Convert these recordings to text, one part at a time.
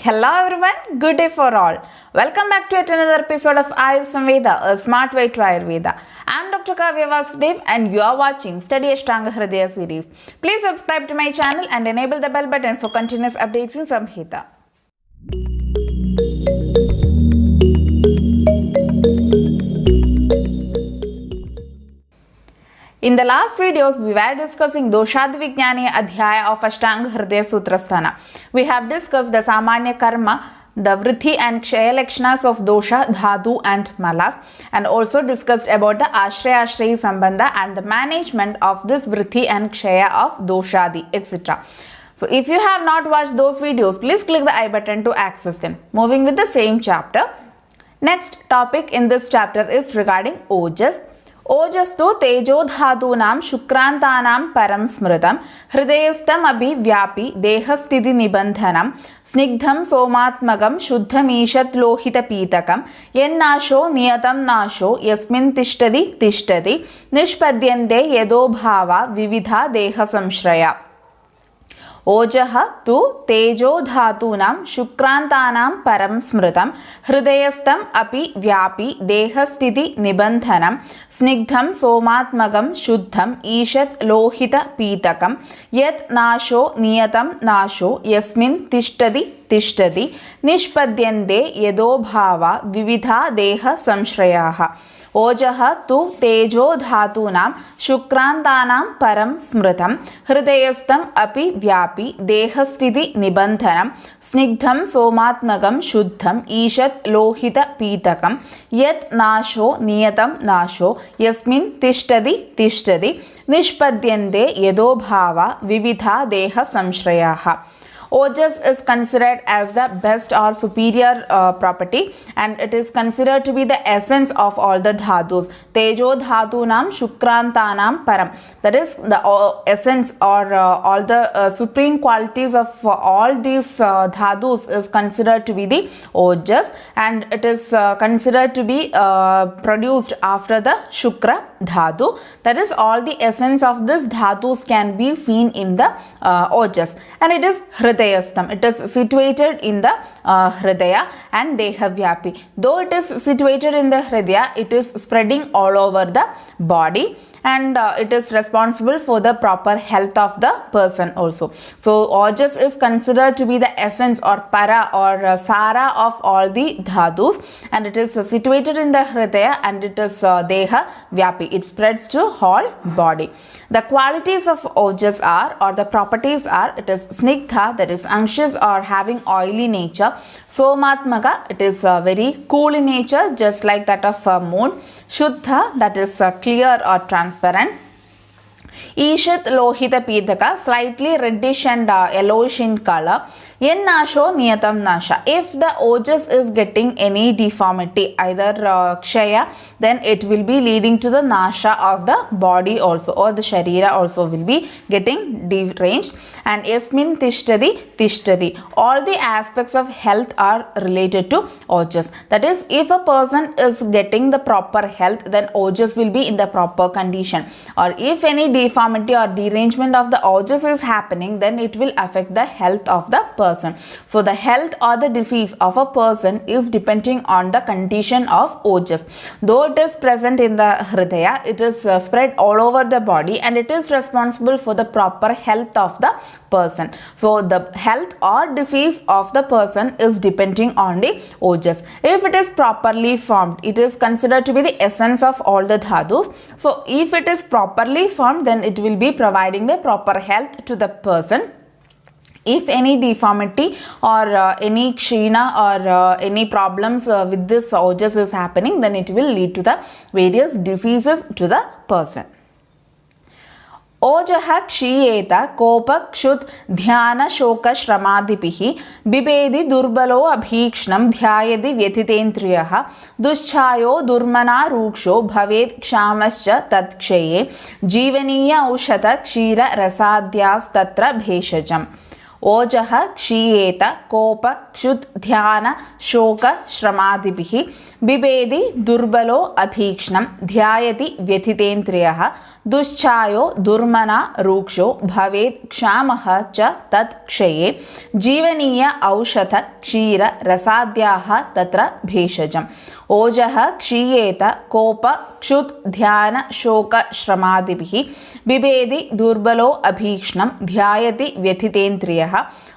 Hello everyone, good day for all. Welcome back to yet another episode of Ayur Samveda, a smart way to Ayurveda. I am Dr. Kavya Vasudev and you are watching Study Ashtanga Hridaya series. Please subscribe to my channel and enable the bell button for continuous updates in Samhita. In the last videos, we were discussing Doshadvijnani Adhyaya of Ashtanga Hridaya Sutrasthana. We have discussed the Samanya Karma, the Vriddhi and Kshaya Lakshanas of Dosha, Dhatu and Malas, and also discussed about the Ashraya Ashrayi Sambandha and the management of this Vriddhi and Kshaya of Doshadi, etc. So if you have not watched those videos, please click the I button to access them. Moving with the same chapter. Next topic in this chapter is regarding Ojas. ओजस्तु तेजोधातूनां शुक्रान्तानां परं स्मृतं हृदयस्थम् अपि व्यापि देहस्थिति निबन्धनं स्निग्धं सोमात्मकं शुद्धमीशत्लोहितपीतकं यन्नाशो नियतं नाशो यस्मिन् तिष्ठति तिष्ठति निष्पद्यन्ते यदोभावा विविधा देहसंश्रया ओजः तु तेजोधातूनां शुक्रान्तानां परं स्मृतं हृदयस्थम् अपि व्यापि देहस्थिति निबन्धनं स्निग्धं सोमात्मकं शुद्धं ईषत् लोहितपीतकं यत् नाशो नियतं नाशो यस्मिन् तिष्ठति तिष्ठति निष्पद्यन्ते यदोभावा विविधा देहसंश्रयाः ओजः तु तेजोधातूनां शुक्रान्तानां परं स्मृतं हृदयस्थम् अपि व्यापि देहस्थिति निबन्धनं स्निग्धं सोमात्मकं शुद्धं ईषत् लोहितपीतकं यत् नाशो नियतं नाशो यस्मिन् तिष्ठति तिष्ठति निष्पद्यन्ते यदोभावा विविधा देहसंश्रयाः. Ojas is considered as the best or superior property and it is considered to be the essence of all the dhatus. Tejo dhatunam shukrantanam param. That is the essence or all the supreme qualities of all these dhatus is considered to be the ojas and it is considered to be produced after the shukra dhatu. That is all the essence of this dhatus can be seen in the ojas and it is hridayastham. It is situated in the hridaya and dehavyapi. Though it is situated in the hridaya, it is spreading all over the body and it is responsible for the proper health of the person also. So ojas is considered to be the essence or para or sara of all the dhatus and it is situated in the hridaya and it is deha vyapi. It spreads to whole body. The qualities of ojas are or the properties are it is snigdha, that is anxious or having oily nature. Somatmaka, it is very cool in nature just like that of moon. Shuddha, that is clear or transparent. Ishat lohita pidaka, slightly reddish and yellowish in color. Yen nasho niyatam nasha. If the ojas is getting any deformity, either kshaya, then it will be leading to the nasha of the body also or the sharira also will be getting deranged. And yasmin tishtadi tishtadi. All the aspects of health are related to ojas. That is, if a person is getting the proper health, then ojas will be in the proper condition. Or if any deformity or derangement of the ojas is happening, then it will affect the health of the person. So the health or the disease of a person is depending on the condition of ojas. Though it is present in the hridaya, it is spread all over the body and it is responsible for the proper health of the person. So the health or disease of the person is depending on the ojas. If it is properly formed, it is considered to be the essence of all the dhatus. So if it is properly formed, then it will be providing the proper health to the person. If any deformity or any kshina or any problems with this ojas is happening, then it will lead to the various diseases to the person. ओजः क्षीयेत कोपक्षुत् ध्यान शोक श्रमादिभिः बिभेदि दुर्बलो अभीक्ष्णं ध्यायति व्यथितेन्द्रियः दुश्चायो दुर्मना रूक्षो भवेत् क्षामश्च तत्क्षये जीवनीय औषध क्षीर रसाद्यास्तत्र भेषजम्. ओजः क्षीयेत कोप क्षुत् ध्यान शोक श्रमादिभिः बिभेदि दुर्बलो अभीक्ष्णं ध्यायति व्यथितेन्द्रियः दुश्चायो दुर्मना रूक्षो भवेत् क्षामः च तत् क्षये जीवनीय औषध क्षीर रसाद्याः तत्र भेषजम् ओजः क्षीयेत कोप क्षुत् ध्यान शोक श्रमादिभिः बिभेदि दुर्बलो अभीक्ष्णं ध्यायति व्यथितेन्द्रियः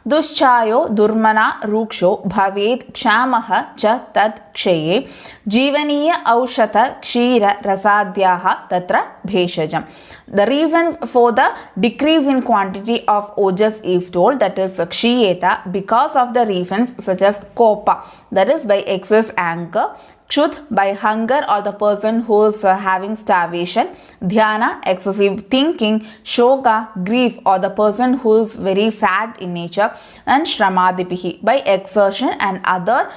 दुश्चायो दुर्मना रूक्षो भवेत् क्षामः च तत् क्षये जीवनीय औषध क्षीर रसाद्याः तत्र भेषजम्. The reasons for the decrease in quantity of ojas is told, that is kshiyeta, because of the reasons such as kopa, that is by excess anger, kshut by hunger or the person who is having starvation, dhyana excessive thinking, shoka grief or the person who is very sad in nature, and shramadipihi by exertion and other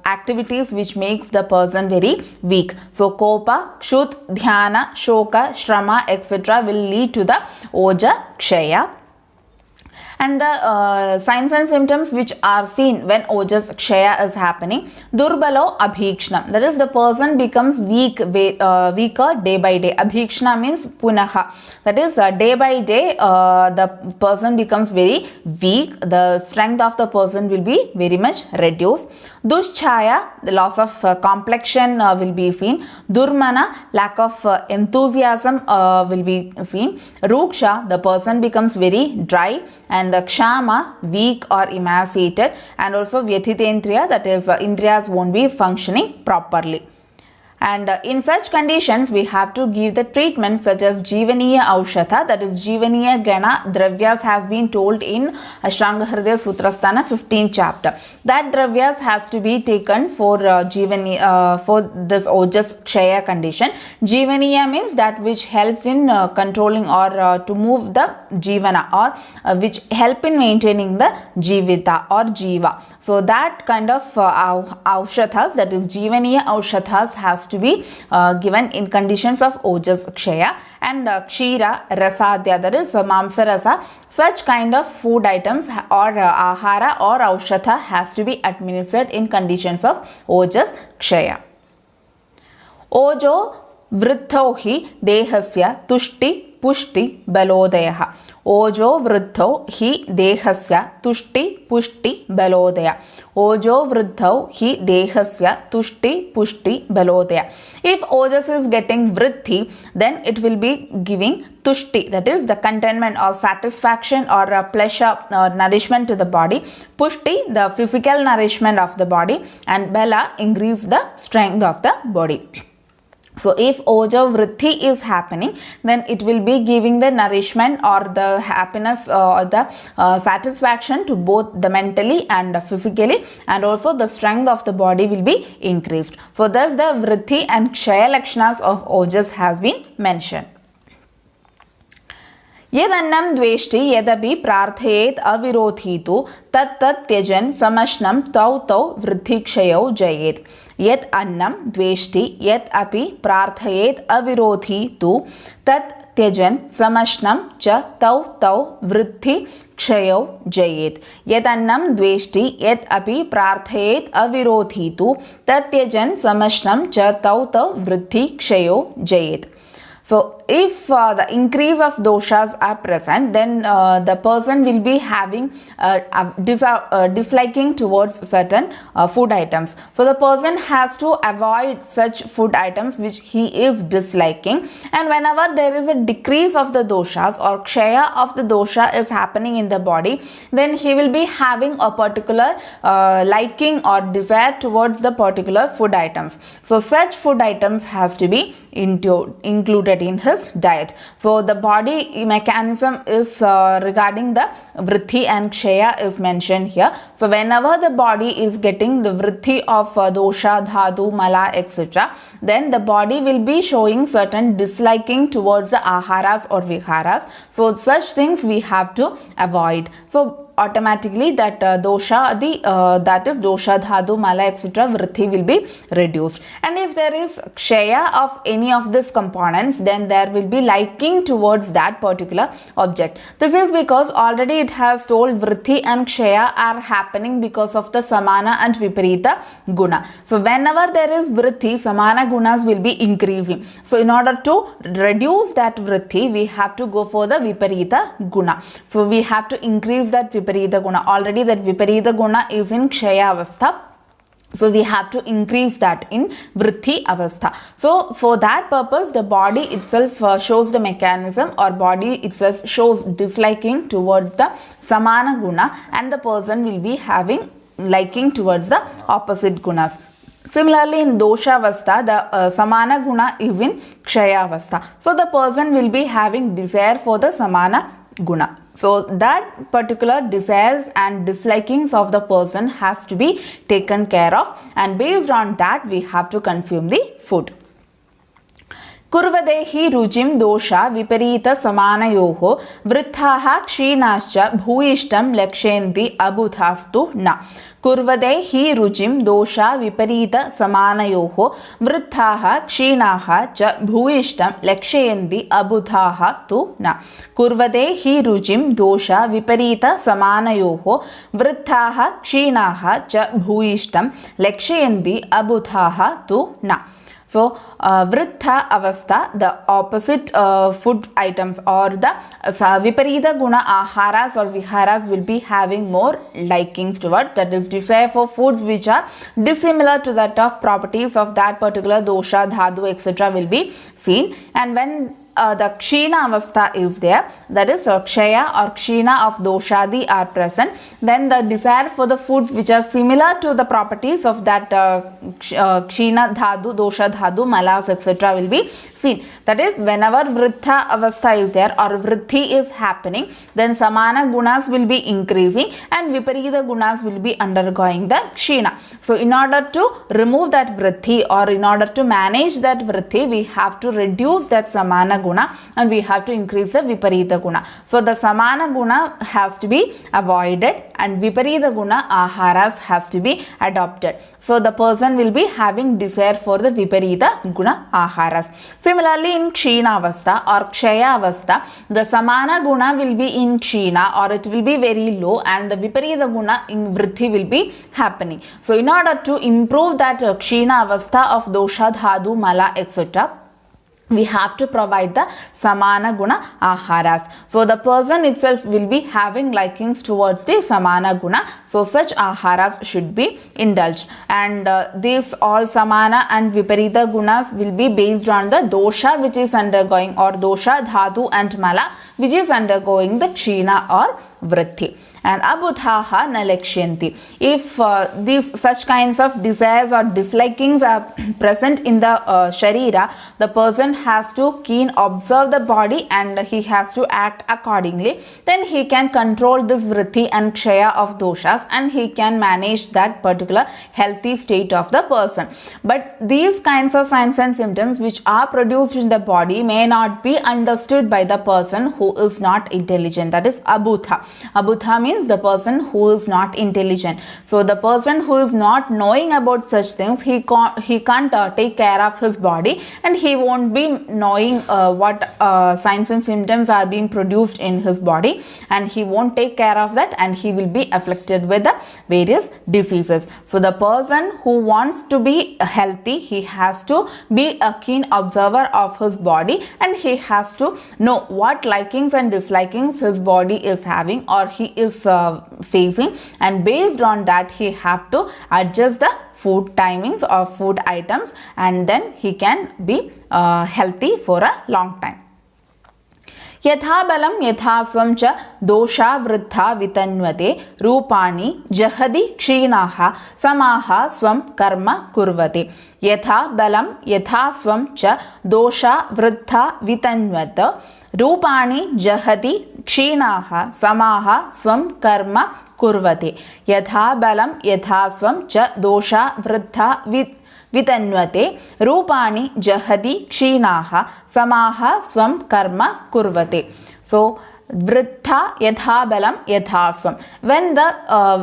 activities which makes the person very weak. So kopa, kshut, dhyana, shoka, shrama etc. will lead to the oja kshaya. And the signs and symptoms which are seen when ojas kshaya is happening: durbalo abhikshnam, that is the person becomes weaker day by day. Abhikshna means punaha, that is day by day the person becomes very weak, the strength of the person will be very much reduced. Duschaya, the loss of complexion will be seen. Durmana, lack of enthusiasm will be seen. Ruksha, the person becomes very dry. And the kshama, weak or emaciated. And also vyatitendriya, that is indriyas won't be functioning properly. And in such conditions, we have to give the treatment such as Jivaniya Aushadha, that is Jivaniya Gana Dravyas has been told in Ashtanga Hridaya Sutrasthana 15th chapter. That Dravyas has to be taken for for this Ojas Kshaya condition. Jivaniya means that which helps in controlling or to move the Jivana, or which help in maintaining the Jivita or Jiva. So that kind of Aushadhas, that is Jivaniya Aushadhas, has to be given in conditions of Ojas Kshaya. And Kshira Rasadya, that is Mamsa Rasa, such kind of food items or Ahara or Aushadha has to be administered in conditions of Ojas Kshaya. Ojo Vrittho hi Dehasya Tushti Pushti Balodaya. Ojo Vrittho hi Dehasya Tushti Pushti Balodaya. Ojo Vrittho hi Dehasya Tushti Pushti Balodaya. If Ojas is getting Vritti, then it will be giving Tushti, that is the contentment or satisfaction or pleasure or nourishment to the body. Pushti, the physical nourishment of the body. And Bala, increase the strength of the body. So if Oja Vritti is happening, then it will be giving the nourishment or the happiness or the satisfaction to both the mentally and physically, and also the strength of the body will be increased. So thus the Vritti and Kshaya Lakshanas of Ojas has been mentioned. यदन्नं द्वेष्टि यदपि प्रार्थयेत् अविरोधी तु तत् त्यजन् समश्नं तौ तौ वृद्धिक्षयौ जयेत्. यत् अन्नं द्वेष्टि यत् अपि प्रार्थयेत् अविरोधी तु तत् त्यजन् समश्नं च तौ तौ वृद्धिक्षयौ जयेत्. यदन्नं द्वेष्टि यत् अपि प्रार्थयेत् अविरोधी तु तत् त्यजन् समश्नं च तौ तौ वृद्धिक्षयौ जयेत्. So if the increase of doshas are present, then the person will be having disliking towards certain food items. So the person has to avoid such food items which he is disliking. And whenever there is a decrease of the doshas or kshaya of the dosha is happening in the body, then he will be having a particular liking or desire towards the particular food items. So such food items has to be included in his diet. So the body mechanism is regarding the vritti and kshaya is mentioned here. So whenever the body is getting the vritti of dosha, dhatu, mala, etc., then the body will be showing certain disliking towards the aharas or viharas. So such things we have to avoid. So automatically that dosha that is dosha, dhatu, mala, etc. vritti will be reduced. And if there is kshaya of any of these components, then there will be liking towards that particular object. This is because already it has told vritti and kshaya are happening because of the samana and viparita guna. So whenever there is vritti, samana gunas will be increasing. So in order to reduce that vritti, we have to go for the viparita guna. So we have to increase that viparita guna. Already that viparita guna is in kshaya avastha. So we have to increase that in vritti avastha. So for that purpose, the body itself shows the mechanism, or body itself shows disliking towards the samana guna, and the person will be having liking towards the opposite gunas. Similarly, in dosha avastha, the samana guna is in kshaya avastha. So the person will be having desire for the samana guna. So that particular desires and dislikings of the person has to be taken care of, and based on that we have to consume the food. कुर्वदे हि रुचिं दोषा विपरीत समानयोः वृद्धाः क्षीणाश्च भूयिष्ठं लक्ष्यन्ति अबुधास्तु न. कुर्वदे हि रुचिं दोषा विपरीत समानयोः वृद्धाः क्षीणाः च भूयिष्ठं लक्ष्यन्ति अबुधाः तु न. कुर्वदे हि रुचिं दोषा विपरीत समानयोः वृद्धाः क्षीणाः च भूयिष्ठं लक्ष्यन्ति अबुधाः तु न. So, vrittha avastha, the opposite food items or the viparita guna aharas or viharas will be having more likings towards, that is desire for foods which are dissimilar to that of properties of that particular dosha, dhatu, etc. will be seen. And when the kshina avastha is there, that is kshaya or kshina of doshadi are present, then the desire for the foods which are similar to the properties of that kshina dhatu, dosha dhatu, malas, etc. will be seen. That is, whenever vrittha avastha is there or vritti is happening, then samana gunas will be increasing and viparita gunas will be undergoing the kshina. So in order to remove that vritti or in order to manage that vritti, we have to reduce that samana guna and we have to increase the viparita guna. So the samana guna has to be avoided and viparita guna aharas has to be adopted. So the person will be having desire for the viparita guna aharas. Similarly, in kshina avastha or kshaya avastha, the samana guna will be in kshina or it will be very low, and the viparita guna in vritti will be happening. So in order to improve that kshina avastha of dosha, dhatu, mala, etc., we have to provide the samana guna aharas. So the person itself will be having likings towards the samana guna. So such aharas should be indulged. And these all samana and viparita gunas will be based on the dosha which is undergoing, or dosha, dhatu and mala which is undergoing the kshina or vritti. And abudhaha na lakshyanti. If these such kinds of desires or dislikings are present in the sharira, the person has to keen observe the body and he has to act accordingly. Then he can control this vritti and kshaya of doshas and he can manage that particular healthy state of the person. But these kinds of signs and symptoms which are produced in the body may not be understood by the person who is not intelligent. That is abudha. Abudha means the person who is not intelligent. So the person who is not knowing about such things, he can't take care of his body and he won't be knowing what signs and symptoms are being produced in his body, and he won't take care of that and he will be afflicted with the various diseases. So the person who wants to be healthy, he has to be a keen observer of his body and he has to know what likings and dislikings his body is having or he is facing, and based on that he have to adjust the food timings or food items, and then he can be healthy for a long time. यथा बलं यथा स्वं च दोषा वृद्धा वितन्वते रूपाणि जहदि क्षीणाः समाः स्वं कर्म कुर्वते. यथा बलं यथा स्वं च दोषा वृद्धा वितन्वत रूपाणि जहति क्षीणाः समाः स्वं कर्म कुर्वते. यथा बलं यथा स्वं च दोषा वृद्धा वितन्वते रूपाणि जहति क्षीणाः समाः स्वं कर्म कुर्वते. So Vrittha yatha balam yathasvam. When the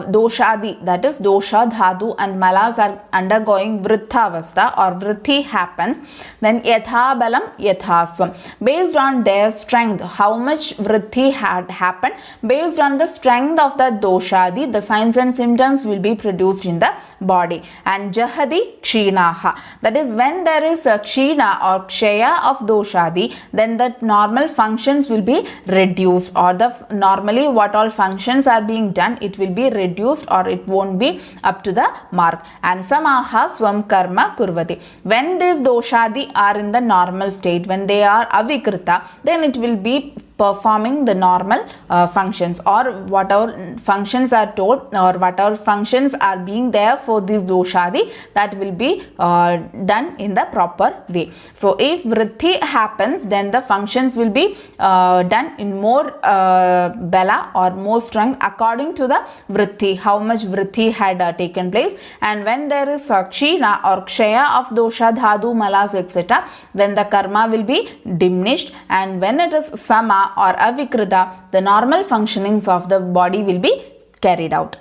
doshadi, that is dosha, dhatu and malas are undergoing vrittha avastha or vritti happens, then yatha balam yathasvam. Based on their strength, how much vritti had happened, based on the strength of the doshadi, the signs and symptoms will be produced in the body. And jahadi kshinaha, that is when there is a kshina or kshaya of doshadi, then the normal functions will be reduced, or the normally what all functions are being done, it will be reduced or it won't be up to the mark. And samaha swam karma kurvati, when these doshadi are in the normal state, when they are avikrita, then it will be performing the normal functions, or whatever functions are told or whatever functions are being there for this doshadi, that will be done in the proper way. So if vritti happens, then the functions will be done in more bala or more strength according to the vritti, how much vritti had taken place. And when there is kshina or kshaya of dosha, dhatu, malas, etc., then the karma will be diminished. And when it is sama or avikrita, the normal functionings of the body will be carried out.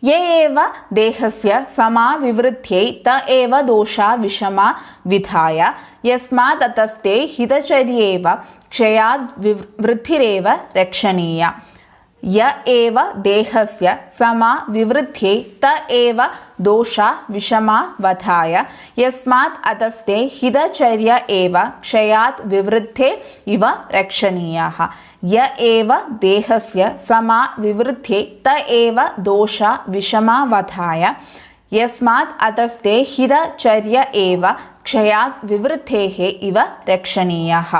ये एव देहस्य समा विवृत्यै त एव दोषा विषमा विधाय यस्मात् ततस्ते हितचर्येव क्षयाद् वृद्धिरेव रक्षणीया. य एव देहस्य समा विवृत्यै त एव दोषा विषमा वधाय यस्मात् अतस्ते हितचर्य एव क्षयात् विवृद्धे इव रक्षणीयाः. य एव देहस्य समा विवृत्यै त एव दोषा विषमा वधाय यस्मात् अतस्ते हितचर्य एव क्षयात् विवृद्धेः इव रक्षणीयाः.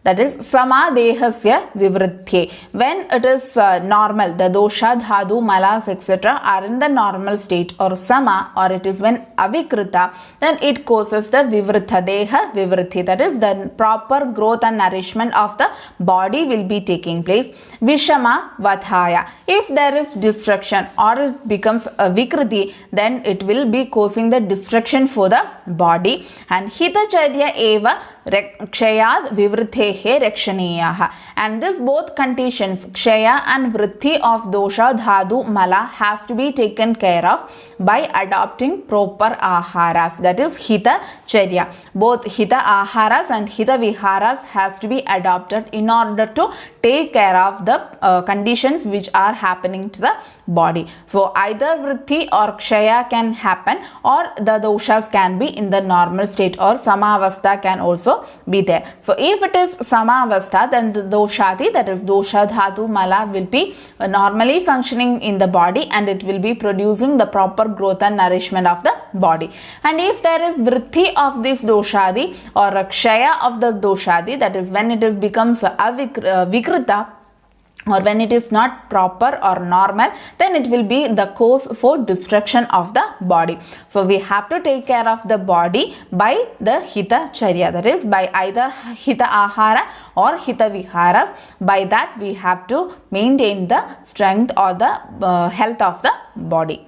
That is samadehasya vivrittye. When it is normal, the dosha, dhatu, malas, etc. are in the normal state or sama, or it is when avikrita, then it causes the vivritta deha vivritti, that is the proper growth and nourishment of the body will be taking place. Vishama vadhaya, if there is destruction or it becomes a vikriti, then it will be causing the destruction for the body. And hitacharya eva kshayad vivritthe rakshaniyaha. And this both conditions, kshaya and vritti of dosha, dhatu, mala, has to be taken care of by adopting proper aharas, that is hita charya. Both hita aharas and hita viharas has to be adopted in order to take care of the conditions which are happening to the body. So either vritti or kshaya can happen, or the doshas can be in the normal state, or samavastha can also be there. So if it is samavastha, then the doshadi, that is dosha, dhatu, mala, will be normally functioning in the body, and it will be producing the proper growth and nourishment of the body. And if there is vritti of this doshadi or a kshaya of the doshadi, that is when it is becomes vikrita, or when it is not proper or normal, then it will be the cause for destruction of the body. So we have to take care of the body by the hita charya, that is by either hita ahara or hita viharas. By that we have to maintain the strength or the health of the body.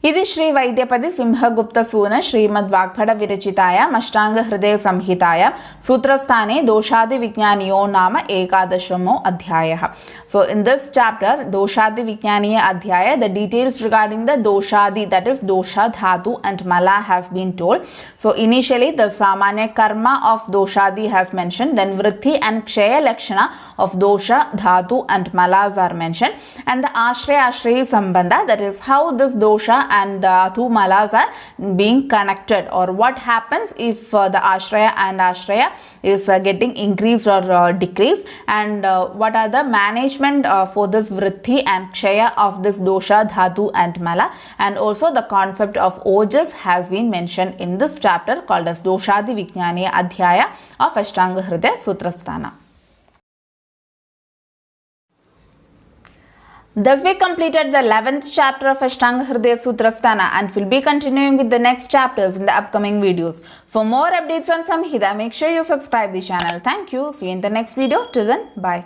इति श्री वैद्यपति सिंहगुप्त सून श्रीमद्वाग्भट विरचितायाम् अष्टांग हृदय संहितायां सूत्रस्थाने दोषादि विज्ञानियो नाम एकादशमो अध्यायः. So in this chapter, Doshadi Vijnaniya Adhyaya, the details regarding the Doshadi, that is Dosha, Dhatu and Mala has been told. So initially the Samanya Karma of Doshadi has mentioned, then Vritti and Kshaya Lakshana of Dosha, Dhatu and Malas are mentioned, and the Ashraya Ashrayi Sambandha, that is how this Dosha and Dhatu Malas are being connected, or what happens if the Ashraya and Ashraya is getting increased or decreased, and what are the management for this vritti and kshaya of this dosha, dhatu and mala, and also the concept of ojas has been mentioned in this chapter called as Doshadi Vijnaniya Adhyaya of Ashtanga Hridaya Sutrasthana. Thus we completed the 11th chapter of Ashtanga Hridaya Sutrasthana, and will be continuing with the next chapters in the upcoming videos. For more updates on Samhita, make sure you subscribe the channel. Thank you. See you in the next video. Till then, bye.